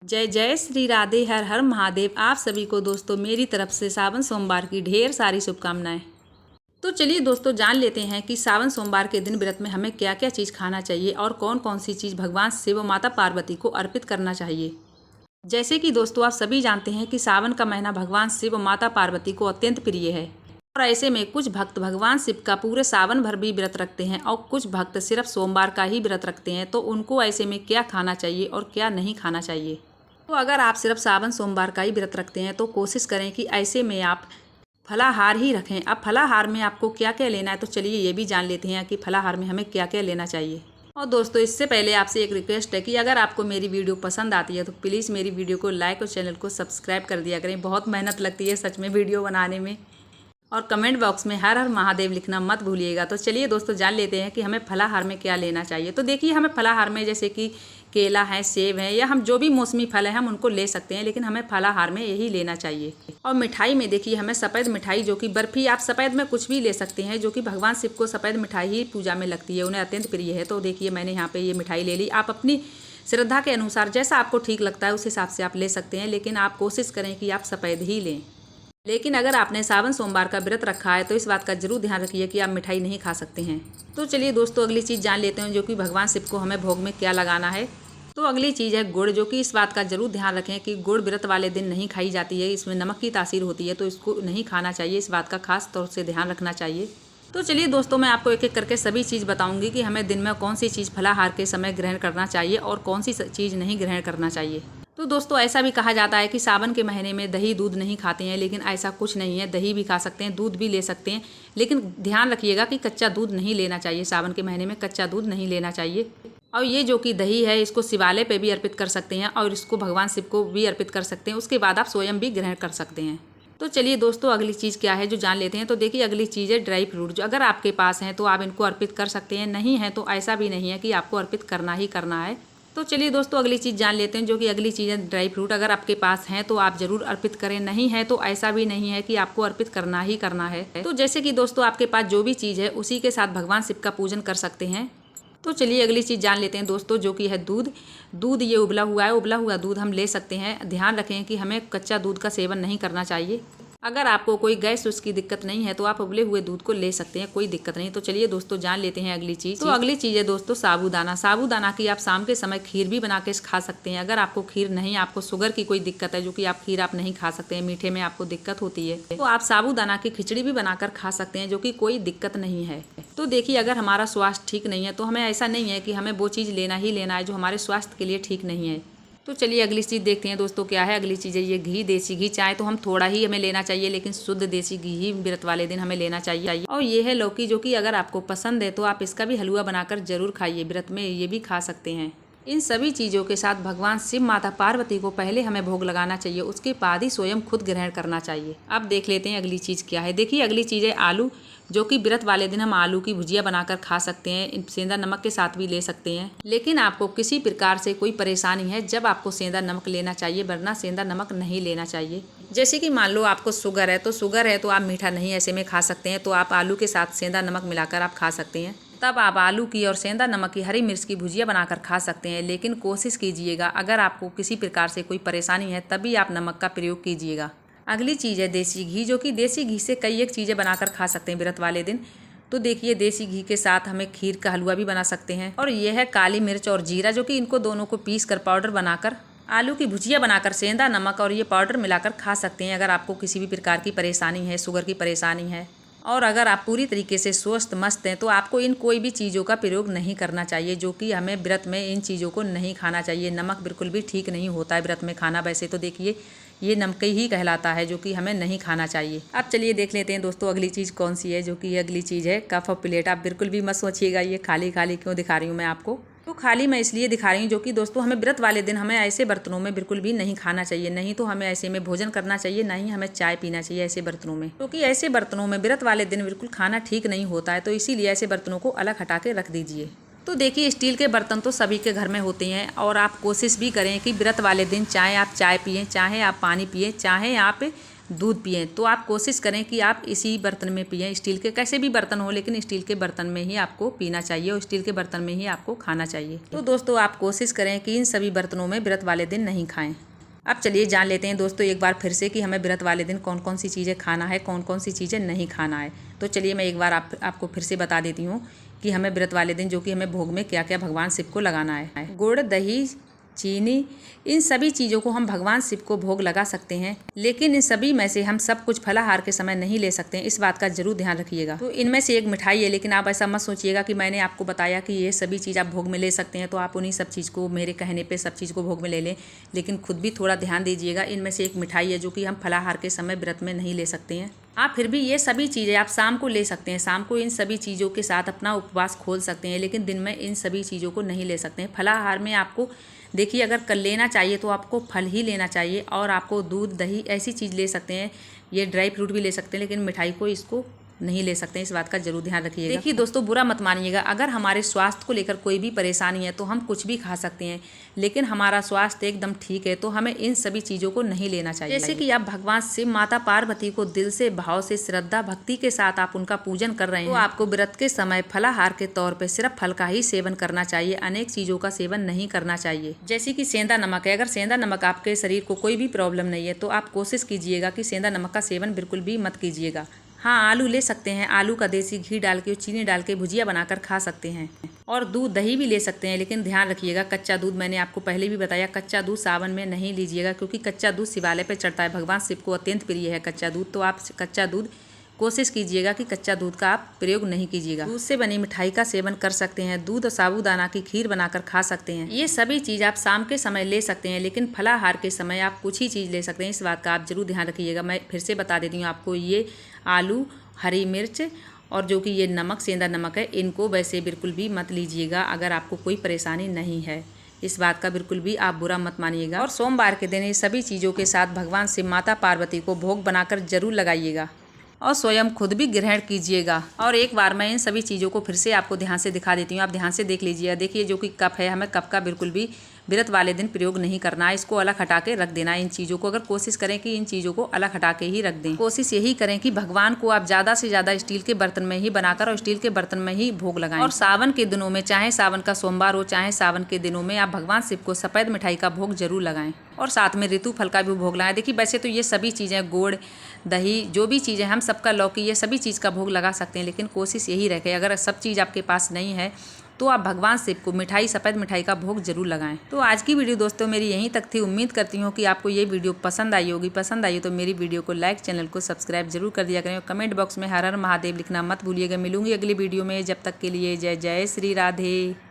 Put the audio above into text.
जय जय श्री राधे, हर हर महादेव। आप सभी को दोस्तों मेरी तरफ से सावन सोमवार की ढेर सारी शुभकामनाएं। तो चलिए दोस्तों जान लेते हैं कि सावन सोमवार के दिन व्रत में हमें क्या क्या चीज़ खाना चाहिए और कौन कौन सी चीज़ भगवान शिव व माता पार्वती को अर्पित करना चाहिए। जैसे कि दोस्तों आप सभी जानते हैं कि सावन का महीना भगवान शिव व माता पार्वती को अत्यंत प्रिय है और ऐसे में कुछ भक्त भगवान शिव का पूरे सावन भर भी व्रत रखते हैं और कुछ भक्त सिर्फ सोमवार का ही व्रत रखते हैं। तो उनको ऐसे में क्या खाना चाहिए और क्या नहीं खाना चाहिए। तो अगर आप सिर्फ सावन सोमवार का ही व्रत रखते हैं तो कोशिश करें कि ऐसे में आप फलाहार ही रखें। अब फलाहार में आपको क्या क्या लेना है तो चलिए ये भी जान लेते हैं कि फलाहार में हमें क्या क्या लेना चाहिए। और दोस्तों इससे पहले आपसे एक रिक्वेस्ट है कि अगर आपको मेरी वीडियो पसंद आती है तो प्लीज़ मेरी वीडियो को लाइक और चैनल को सब्सक्राइब कर दिया करें। बहुत मेहनत लगती है सच में वीडियो बनाने में। और कमेंट बॉक्स में हर हर महादेव लिखना मत भूलिएगा। तो चलिए दोस्तों जान लेते हैं कि हमें फलाहार में क्या लेना चाहिए। तो देखिए हमें फलाहार में जैसे कि केला है, सेब है या हम जो भी मौसमी फल है हम उनको ले सकते हैं, लेकिन हमें फलाहार में यही लेना चाहिए। और मिठाई में देखिए हमें सफ़ेद मिठाई जो कि बर्फ़ी, आप सफ़ेद में कुछ भी ले सकते हैं, जो कि भगवान शिव को सफ़ेद मिठाई ही पूजा में लगती है, उन्हें अत्यंत प्रिय है। तो देखिए मैंने यहाँ पर ये मिठाई ले ली। आप अपनी श्रद्धा के अनुसार जैसा आपको ठीक लगता है उस हिसाब से आप ले सकते हैं, लेकिन आप कोशिश करें कि आप सफ़ेद ही लें। लेकिन अगर आपने सावन सोमवार का व्रत रखा है तो इस बात का जरूर ध्यान रखिए कि आप मिठाई नहीं खा सकते हैं। तो चलिए दोस्तों अगली चीज़ जान लेते हैं जो कि भगवान शिव को हमें भोग में क्या लगाना है। तो अगली चीज़ है गुड़, जो कि इस बात का जरूर ध्यान रखें कि गुड़ व्रत वाले दिन नहीं खाई जाती है, इसमें नमक की तासीर होती है, तो इसको नहीं खाना चाहिए। इस बात का खास तौर से ध्यान रखना चाहिए। तो चलिए दोस्तों मैं आपको एक एक करके सभी चीज़ बताऊंगी कि हमें दिन में कौन सी चीज़ फलाहार के समय ग्रहण करना चाहिए और कौन सी चीज़ नहीं ग्रहण करना चाहिए। तो दोस्तों ऐसा भी कहा जाता है कि सावन के महीने में दही दूध नहीं खाते हैं, लेकिन ऐसा कुछ नहीं है। दही भी खा सकते हैं, दूध भी ले सकते हैं, लेकिन ध्यान रखिएगा कि कच्चा दूध नहीं लेना चाहिए। सावन के महीने में कच्चा दूध नहीं लेना चाहिए। और ये जो कि दही है इसको शिवालय पे भी अर्पित कर सकते हैं और इसको भगवान शिव को भी अर्पित कर सकते हैं। उसके बाद आप स्वयं भी ग्रहण कर सकते हैं। तो चलिए दोस्तों अगली चीज़ क्या है जो जान लेते हैं। तो देखिए अगली चीज़ है ड्राई फ्रूट, जो अगर आपके पास हैं तो आप इनको अर्पित कर सकते हैं, नहीं है तो ऐसा भी नहीं है कि आपको अर्पित करना ही करना है। तो चलिए दोस्तों अगली चीज़ जान लेते हैं, जो कि अगली चीज़ है ड्राई फ्रूट। अगर आपके पास हैं तो आप ज़रूर अर्पित करें, नहीं है तो ऐसा भी नहीं है कि आपको अर्पित करना ही करना है। तो जैसे कि दोस्तों आपके पास जो भी चीज़ है उसी के साथ भगवान शिव का पूजन कर सकते हैं। तो चलिए अगली चीज़ जान लेते हैं दोस्तों, जो कि है दूध। दूध ये उबला हुआ है, उबला हुआ दूध हम ले सकते हैं। ध्यान रखें कि हमें कच्चा दूध का सेवन नहीं करना चाहिए। अगर आपको कोई गैस उसकी दिक्कत नहीं है तो आप उबले हुए दूध को ले सकते हैं, कोई दिक्कत नहीं। तो चलिए दोस्तों जान लेते हैं अगली चीज़। तो अगली चीज़ है दोस्तों साबूदाना। साबूदाना की आप शाम के समय खीर भी बना के खा सकते हैं। अगर आपको खीर नहीं, आपको शुगर की कोई दिक्कत है जो कि आप खीर आप नहीं खा सकते हैं, मीठे में आपको दिक्कत होती है, तो आप साबूदाना की खिचड़ी भी बनाकर खा सकते हैं, जो कि कोई दिक्कत नहीं है। तो देखिए अगर हमारा स्वास्थ्य ठीक नहीं है तो हमें ऐसा नहीं है कि हमें वो चीज़ लेना ही लेना है जो हमारे स्वास्थ्य के लिए ठीक नहीं है। तो चलिए अगली चीज़ देखते हैं दोस्तों क्या है। अगली चीज़ है ये घी, देसी घी। चाहे तो हम थोड़ा ही हमें लेना चाहिए, लेकिन शुद्ध देसी घी ही व्रत वाले दिन हमें लेना चाहिए। और ये है लौकी, जो कि अगर आपको पसंद है तो आप इसका भी हलवा बनाकर जरूर खाइए, व्रत में ये भी खा सकते हैं। इन सभी चीज़ों के साथ भगवान शिव माता पार्वती को पहले हमें भोग लगाना चाहिए, उसके बाद ही स्वयं खुद ग्रहण करना चाहिए। अब देख लेते हैं अगली चीज़ क्या है। देखिए अगली चीज़ है आलू, जो कि व्रत वाले दिन हम आलू की भुजिया बनाकर खा सकते हैं, सेंधा नमक के साथ भी ले सकते हैं। लेकिन आपको किसी प्रकार से कोई परेशानी है जब आपको सेंधा नमक लेना चाहिए, वरना सेंधा नमक नहीं लेना चाहिए। जैसे कि मान लो आपको शुगर है तो आप मीठा नहीं ऐसे में खा सकते हैं, तो आप आलू के साथ सेंधा नमक मिलाकर आप खा सकते हैं। तब आप आलू की और सेंधा नमक की हरी मिर्च की भुजिया बनाकर खा सकते हैं। लेकिन कोशिश कीजिएगा अगर आपको किसी प्रकार से कोई परेशानी है तभी आप नमक का प्रयोग कीजिएगा। अगली चीज़ है देसी घी, जो कि देसी घी से कई एक चीज़ें बनाकर खा सकते हैं व्रत वाले दिन। तो देखिए देसी घी के साथ हमें खीर का हलवा भी बना सकते हैं। और यह है काली मिर्च और जीरा, जो कि इनको दोनों को पीस कर पाउडर बनाकर आलू की भुजिया बनाकर सेंधा नमक और ये पाउडर मिलाकर खा सकते हैं, अगर आपको किसी भी प्रकार की परेशानी है, शुगर की परेशानी है। और अगर आप पूरी तरीके से स्वस्थ मस्त हैं तो आपको इन कोई भी चीज़ों का प्रयोग नहीं करना चाहिए, जो कि हमें व्रत में इन चीज़ों को नहीं खाना चाहिए। नमक बिल्कुल भी ठीक नहीं होता है व्रत में खाना। वैसे तो देखिए ये नमक ही कहलाता है, जो कि हमें नहीं खाना चाहिए। अब चलिए देख लेते हैं दोस्तों अगली चीज़ कौन सी है, जो कि अगली चीज़ है कप और प्लेट। आप बिल्कुल भी मत सोचिएगा ये खाली खाली क्यों दिखा रही हूँ मैं आपको। तो खाली मैं इसलिए दिखा रही हूँ जो कि दोस्तों हमें व्रत वाले दिन हमें ऐसे बर्तनों में बिल्कुल भी नहीं खाना चाहिए, नहीं तो हमें ऐसे में भोजन करना चाहिए, नहीं हमें चाय पीना चाहिए ऐसे बर्तनों में, क्योंकि ऐसे बर्तनों में व्रत वाले दिन बिल्कुल खाना ठीक नहीं होता है। तो इसीलिए ऐसे बर्तनों को अलग हटा के रख दीजिए। तो देखिए स्टील के बर्तन तो सभी के घर में होते हैं, और आप कोशिश भी करें कि व्रत वाले दिन चाहे आप चाय पिएं, चाहे आप पानी पिएं, चाहे आप दूध पिएं तो आप कोशिश करें कि आप इसी बर्तन में पिएं। स्टील के कैसे भी बर्तन हो, लेकिन स्टील के बर्तन में ही आपको पीना चाहिए और स्टील के बर्तन में ही आपको खाना चाहिए। तो दोस्तों आप कोशिश करें कि इन सभी बर्तनों में व्रत वाले दिन नहीं खाएं। अब चलिए जान लेते हैं दोस्तों एक बार फिर से कि हमें व्रत वाले दिन कौन कौन सी चीज़ें खाना है, कौन कौन सी चीज़ें नहीं खाना है। तो चलिए मैं एक बार आपको फिर से बता देती हूँ कि हमें व्रत वाले दिन जो कि हमें भोग में क्या क्या भगवान शिव को लगाना है। गुड़, दही, चीनी, इन सभी चीज़ों को हम भगवान शिव को भोग लगा सकते हैं, लेकिन इन सभी में से हम सब कुछ फलाहार के समय नहीं ले सकते हैं। इस बात का जरूर ध्यान रखिएगा। तो इनमें से एक मिठाई है, लेकिन आप ऐसा मत सोचिएगा कि मैंने आपको बताया कि ये सभी चीज़ आप भोग में ले सकते हैं तो आप उन्हीं सब चीज़ को मेरे कहने पे सब चीज़ को भोग में ले लें, लेकिन खुद भी थोड़ा ध्यान दीजिएगा। इनमें से एक मिठाई है जो कि हम फलाहार के समय व्रत में नहीं ले सकते हैं। आप फिर भी ये सभी चीज़ें आप शाम को ले सकते हैं। शाम को इन सभी चीज़ों के साथ अपना उपवास खोल सकते हैं, लेकिन दिन में इन सभी चीज़ों को नहीं ले सकते हैं। फलाहार में आपको देखिए अगर कल लेना चाहिए तो आपको फल ही लेना चाहिए, और आपको दूध, दही ऐसी चीज़ ले सकते हैं, ये ड्राई फ्रूट भी ले सकते हैं, लेकिन मिठाई को इसको नहीं ले सकते हैं। इस बात का जरूर ध्यान रखिएगा। देखिए दोस्तों बुरा मत मानिएगा, अगर हमारे स्वास्थ्य को लेकर कोई भी परेशानी है तो हम कुछ भी खा सकते हैं, लेकिन हमारा स्वास्थ्य एकदम ठीक है तो हमें इन सभी चीज़ों को नहीं लेना चाहिए। जैसे कि आप भगवान शिव, माता पार्वती को दिल से, भाव से, श्रद्धा भक्ति के साथ आप उनका पूजन कर रहे हैं, तो आपको व्रत के समय फलाहार के तौर पर सिर्फ फल का ही सेवन करना चाहिए, अनेक चीज़ों का सेवन नहीं करना चाहिए। जैसे कि सेंधा नमक है, अगर सेंधा नमक आपके शरीर को कोई भी प्रॉब्लम नहीं है तो आप कोशिश कीजिएगा कि सेंधा नमक का सेवन बिल्कुल भी मत कीजिएगा। हाँ, आलू ले सकते हैं, आलू का देसी घी डाल के और चीनी डाल के भुजिया बनाकर खा सकते हैं, और दूध, दही भी ले सकते हैं, लेकिन ध्यान रखिएगा कच्चा दूध, मैंने आपको पहले भी बताया कच्चा दूध सावन में नहीं लीजिएगा, क्योंकि कच्चा दूध शिवालय पे चढ़ता है, भगवान शिव को अत्यंत प्रिय है कच्चा दूध। तो आप कच्चा दूध कोशिश कीजिएगा कि कच्चा दूध का आप प्रयोग नहीं कीजिएगा। दूध से बनी मिठाई का सेवन कर सकते हैं, दूध और साबूदाना की खीर बनाकर खा सकते हैं। ये सभी चीज़ आप शाम के समय ले सकते हैं, लेकिन फलाहार के समय आप कुछ ही चीज़ ले सकते हैं। इस बात का आप जरूर ध्यान रखिएगा। मैं फिर से बता देती हूँ आपको, ये आलू, हरी मिर्च और जो कि ये नमक, सेंधा नमक है, इनको वैसे बिल्कुल भी मत लीजिएगा अगर आपको कोई परेशानी नहीं है। इस बात का बिल्कुल भी आप बुरा मत मानिएगा। और सोमवार के दिन ये सभी चीज़ों के साथ भगवान शिव, माता पार्वती को भोग बनाकर जरूर लगाइएगा और स्वयं खुद भी ग्रहण कीजिएगा। और एक बार मैं इन सभी चीज़ों को फिर से आपको ध्यान से दिखा देती हूँ, आप ध्यान से देख लीजिएगा। देखिए जो कि कप है, हमें कप का बिल्कुल भी व्रत वाले दिन प्रयोग नहीं करना है, इसको अलग हटा के रख देना है। इन चीज़ों को अगर कोशिश करें कि इन चीज़ों को अलग हटा के ही रख दें। कोशिश यही करें कि भगवान को आप ज़्यादा से ज़्यादा स्टील के बर्तन में ही बनाकर और स्टील के बर्तन में ही भोग लगाएं। और सावन के दिनों में, चाहे सावन का सोमवार हो चाहे सावन के दिनों में, आप भगवान शिव को सफ़ेद मिठाई का भोग जरूर लगाएं और साथ में ऋतु फल का भी भोग लगाएं। देखिए वैसे तो ये सभी चीज़ें, गुड़, दही, जो भी चीज़ें, हम सबका, लौकी, ये सभी चीज़ का भोग लगा सकते हैं, लेकिन कोशिश यही रखें अगर सब चीज़ आपके पास नहीं है तो आप भगवान शिव को मिठाई, सफ़ेद मिठाई का भोग जरूर लगाएं। तो आज की वीडियो दोस्तों मेरी यहीं तक थी। उम्मीद करती हूँ कि आपको ये वीडियो पसंद आई होगी। पसंद आई हो तो मेरी वीडियो को लाइक, चैनल को सब्सक्राइब जरूर कर दिया करें और कमेंट बॉक्स में हर हर महादेव लिखना मत भूलिएगा। मिलूंगी अगली वीडियो में, जब तक के लिए जय जय श्री राधे।